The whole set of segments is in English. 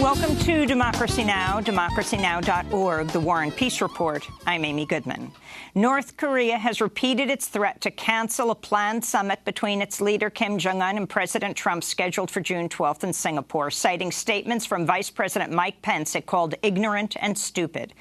Welcome to Democracy Now!, democracynow.org, the War and Peace Report. I'm Amy Goodman. North Korea has repeated its threat to cancel a planned summit between its leader Kim Jong-un and President Trump scheduled for June 12th in Singapore, citing statements from Vice President Mike Pence it called ignorant and stupid.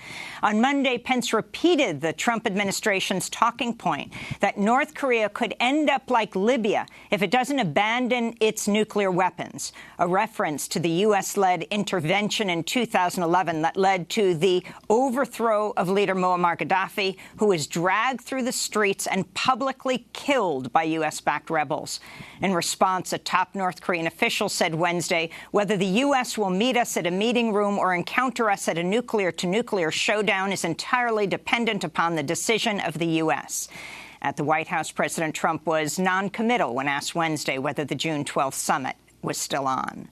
On Monday, Pence repeated the Trump administration's talking point that North Korea could end up like Libya if it doesn't abandon its nuclear weapons, a reference to the U.S.-led intervention in 2011 that led to the overthrow of leader Muammar Gaddafi, who was dragged through the streets and publicly killed by U.S.-backed rebels. In response, a top North Korean official said Wednesday, whether the U.S. will meet us at a meeting room or encounter us at a nuclear-to-nuclear showdown is entirely dependent upon the decision of the U.S. At the White House, President Trump was non-committal when asked Wednesday whether the June 12th summit was still on.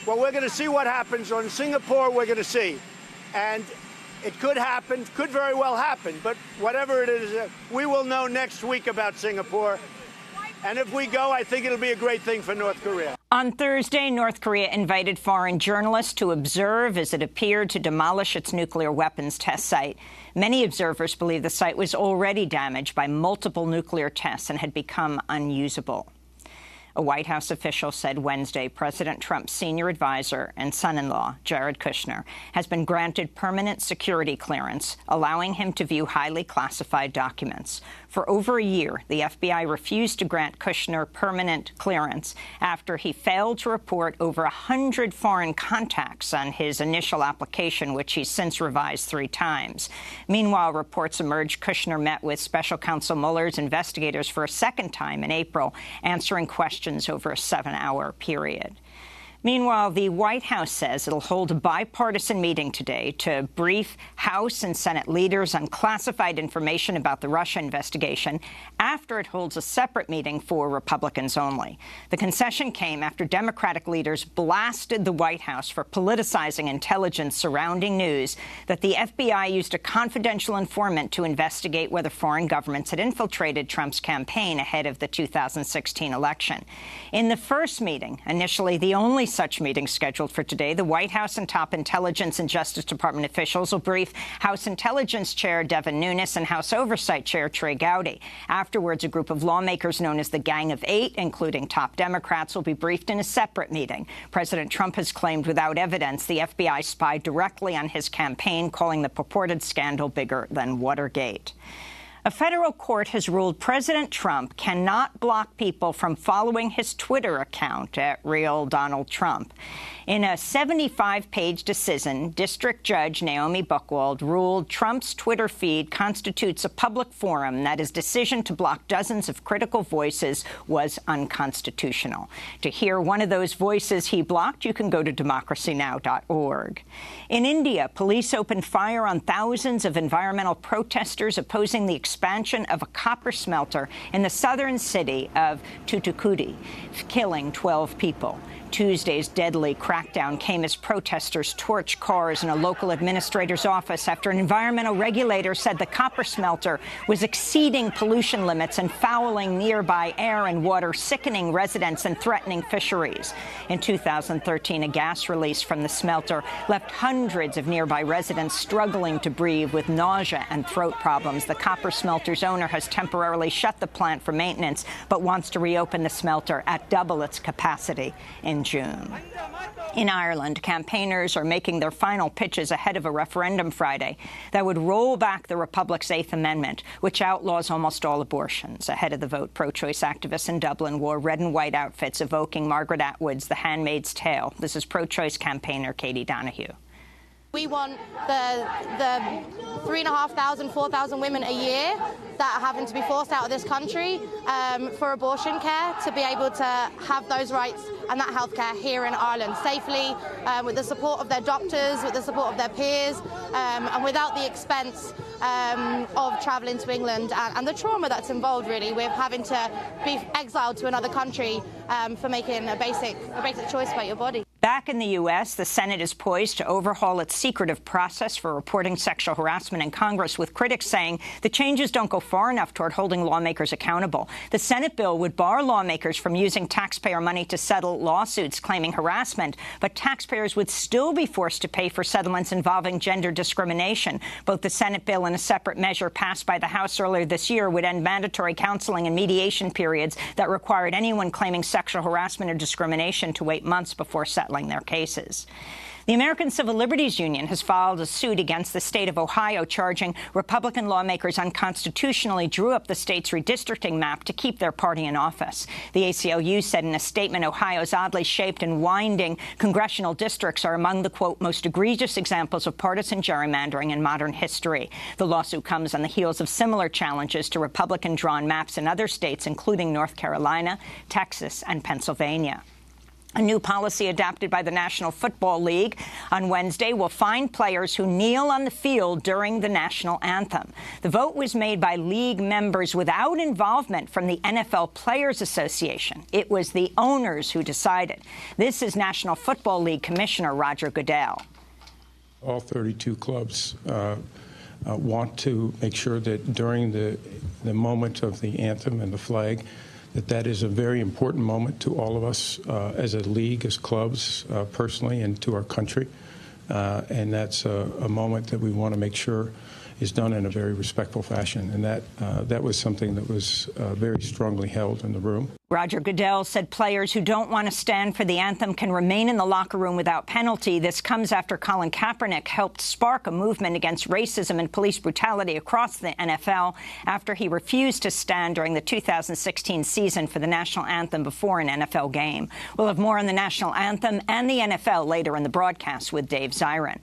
Well, we're going to see what happens. On Singapore, we're going to see. And it could happen, could very well happen. But whatever it is, we will know next week about Singapore. And if we go, I think it'll be a great thing for North Korea. On Thursday, North Korea invited foreign journalists to observe as it appeared to demolish its nuclear weapons test site. Many observers believe the site was already damaged by multiple nuclear tests and had become unusable. A White House official said Wednesday President Trump's senior advisor and son-in-law, Jared Kushner, has been granted permanent security clearance, allowing him to view highly classified documents. For over a year, the FBI refused to grant Kushner permanent clearance after he failed to report over 100 foreign contacts on his initial application, which he's since revised 3 times. Meanwhile, reports emerged Kushner met with Special Counsel Mueller's investigators for a second time in April, answering questions over a 7-hour period. Meanwhile, the White House says it'll hold a bipartisan meeting today to brief House and Senate leaders on classified information about the Russia investigation after it holds a separate meeting for Republicans only. The concession came after Democratic leaders blasted the White House for politicizing intelligence surrounding news that the FBI used a confidential informant to investigate whether foreign governments had infiltrated Trump's campaign ahead of the 2016 election. In the first meeting, initially the only such meeting scheduled for today, the White House and top Intelligence and Justice Department officials will brief House Intelligence Chair Devin Nunes and House Oversight Chair Trey Gowdy. Afterwards, a group of lawmakers known as the Gang of Eight, including top Democrats, will be briefed in a separate meeting. President Trump has claimed without evidence the FBI spied directly on his campaign, calling the purported scandal bigger than Watergate. A federal court has ruled President Trump cannot block people from following his Twitter account @RealDonaldTrump. In a 75-page decision, District Judge Naomi Buchwald ruled Trump's Twitter feed constitutes a public forum, that his decision to block dozens of critical voices was unconstitutional. To hear one of those voices he blocked, you can go to democracynow.org. In India, police opened fire on thousands of environmental protesters opposing the expansion of a copper smelter in the southern city of Thoothukudi, killing 12 people. Tuesday's deadly crackdown came as protesters torched cars in a local administrator's office after an environmental regulator said the copper smelter was exceeding pollution limits and fouling nearby air and water, sickening residents and threatening fisheries. In 2013, a gas release from the smelter left hundreds of nearby residents struggling to breathe with nausea and throat problems. The copper smelter's owner has temporarily shut the plant for maintenance, but wants to reopen the smelter at double its capacity in June. In Ireland, campaigners are making their final pitches ahead of a referendum Friday that would roll back the Republic's 8th Amendment, which outlaws almost all abortions. Ahead of the vote, pro-choice activists in Dublin wore red and white outfits evoking Margaret Atwood's The Handmaid's Tale. This is pro-choice campaigner Katie Donahue. We want the 3,500, 4,000 women a year that are having to be forced out of this country for abortion care to be able to have those rights and that health care here in Ireland safely, with the support of their doctors, with the support of their peers, and without the expense of travelling to England and the trauma that's involved, really, with having to be exiled to another country for making a basic choice about your body. Back in the U.S., the Senate is poised to overhaul its secretive process for reporting sexual harassment in Congress, with critics saying the changes don't go far enough toward holding lawmakers accountable. The Senate bill would bar lawmakers from using taxpayer money to settle lawsuits claiming harassment, but taxpayers would still be forced to pay for settlements involving gender discrimination. Both the Senate bill and a separate measure passed by the House earlier this year would end mandatory counseling and mediation periods that required anyone claiming sexual harassment or discrimination to wait months before settling their cases. The American Civil Liberties Union has filed a suit against the state of Ohio, charging Republican lawmakers unconstitutionally drew up the state's redistricting map to keep their party in office. The ACLU said in a statement Ohio's oddly shaped and winding congressional districts are among the, quote, most egregious examples of partisan gerrymandering in modern history. The lawsuit comes on the heels of similar challenges to Republican-drawn maps in other states, including North Carolina, Texas, and Pennsylvania. A new policy adopted by the National Football League on Wednesday will fine players who kneel on the field during the national anthem. The vote was made by league members without involvement from the NFL Players Association. It was the owners who decided. This is National Football League Commissioner Roger Goodell. All 32 clubs want to make sure that during the moment of the anthem and the flag, that is a very important moment to all of us as a league, as clubs, personally, and to our country. And that's a moment that we want to make sure is done in a very respectful fashion. And that was something that was very strongly held in the room. Roger Goodell said players who don't want to stand for the anthem can remain in the locker room without penalty. This comes after Colin Kaepernick helped spark a movement against racism and police brutality across the NFL after he refused to stand during the 2016 season for the national anthem before an NFL game. We'll have more on the national anthem and the NFL later in the broadcast with Dave Zirin.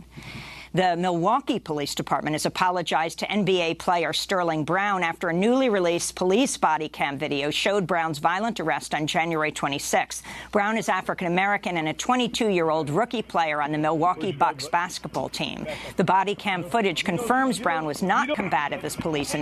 The Milwaukee Police Department has apologized to NBA player Sterling Brown after a newly released police body cam video showed Brown's violent arrest on January 26th. Brown is African-American and a 22-year-old rookie player on the Milwaukee Bucks basketball team. The body cam footage confirms Brown was not combative, as police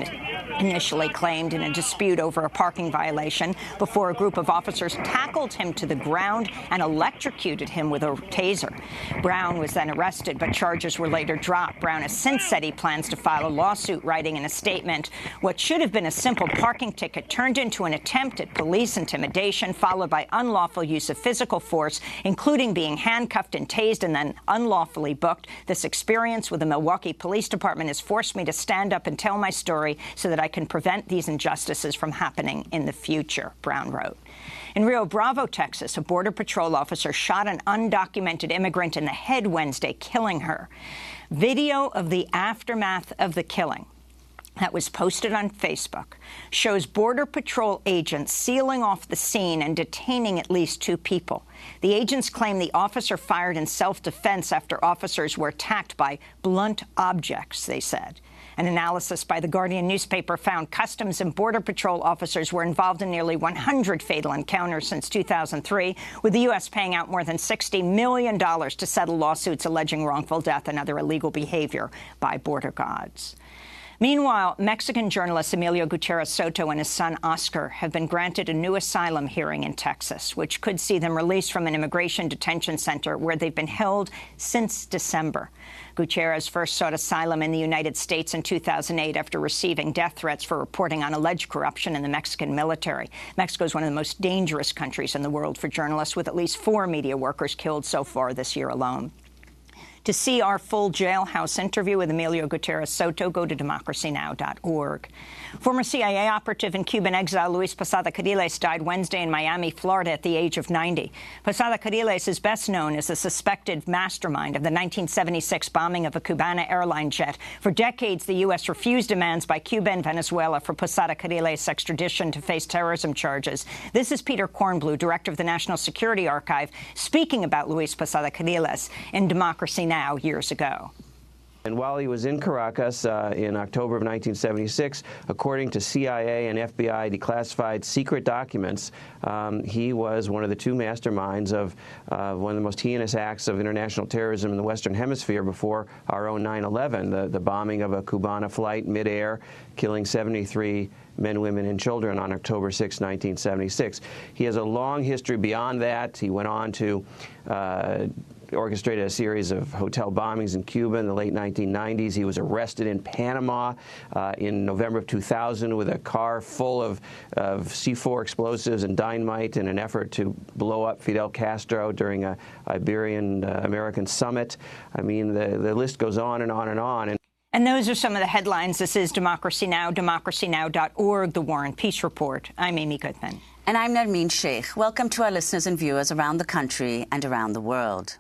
initially claimed, in a dispute over a parking violation before a group of officers tackled him to the ground and electrocuted him with a taser. Brown was then arrested, but charges were later dropped. Brown has since said he plans to file a lawsuit, writing in a statement, "What should have been a simple parking ticket turned into an attempt at police intimidation, followed by unlawful use of physical force, including being handcuffed and tased and then unlawfully booked. This experience with the Milwaukee Police Department has forced me to stand up and tell my story so that I can prevent these injustices from happening in the future," Brown wrote. In Rio Bravo, Texas, a Border Patrol officer shot an undocumented immigrant in the head Wednesday, killing her. Video of the aftermath of the killing that was posted on Facebook shows Border Patrol agents sealing off the scene and detaining at least 2 people. The agents claim the officer fired in self-defense after officers were attacked by blunt objects, they said. An analysis by the Guardian newspaper found Customs and Border Patrol officers were involved in nearly 100 fatal encounters since 2003, with the U.S. paying out more than $60 million to settle lawsuits alleging wrongful death and other illegal behavior by border guards. Meanwhile, Mexican journalist Emilio Gutierrez Soto and his son Oscar have been granted a new asylum hearing in Texas, which could see them released from an immigration detention center where they've been held since December. Gutierrez first sought asylum in the United States in 2008 after receiving death threats for reporting on alleged corruption in the Mexican military. Mexico is one of the most dangerous countries in the world for journalists, with at least 4 media workers killed so far this year alone. To see our full jailhouse interview with Emilio Gutierrez Soto, go to democracynow.org. Former CIA operative and Cuban exile Luis Posada Carriles died Wednesday in Miami, Florida, at the age of 90. Posada Carriles is best known as the suspected mastermind of the 1976 bombing of a Cubana airline jet. For decades, the U.S. refused demands by Cuba and Venezuela for Posada Carriles' extradition to face terrorism charges. This is Peter Kornblue, director of the National Security Archive, speaking about Luis Posada Carriles in Democracy Now! Years ago. And while he was in Caracas in October of 1976, according to CIA and FBI declassified secret documents, he was one of the two masterminds of one of the most heinous acts of international terrorism in the Western Hemisphere before our own 9/11, the bombing of a Cubana flight midair, killing 73 men, women, and children on October 6, 1976. He has a long history beyond that. He went on to orchestrated a series of hotel bombings in Cuba in the late 1990s. He was arrested in Panama in November of 2000 with a car full of C4 explosives and dynamite in an effort to blow up Fidel Castro during a Iberian-American summit. I mean, the list goes on and on and on. And those are some of the headlines. This is Democracy Now!, democracynow.org, The War and Peace Report. I'm Amy Goodman. And I'm Nermeen Sheikh. Welcome to our listeners and viewers around the country and around the world.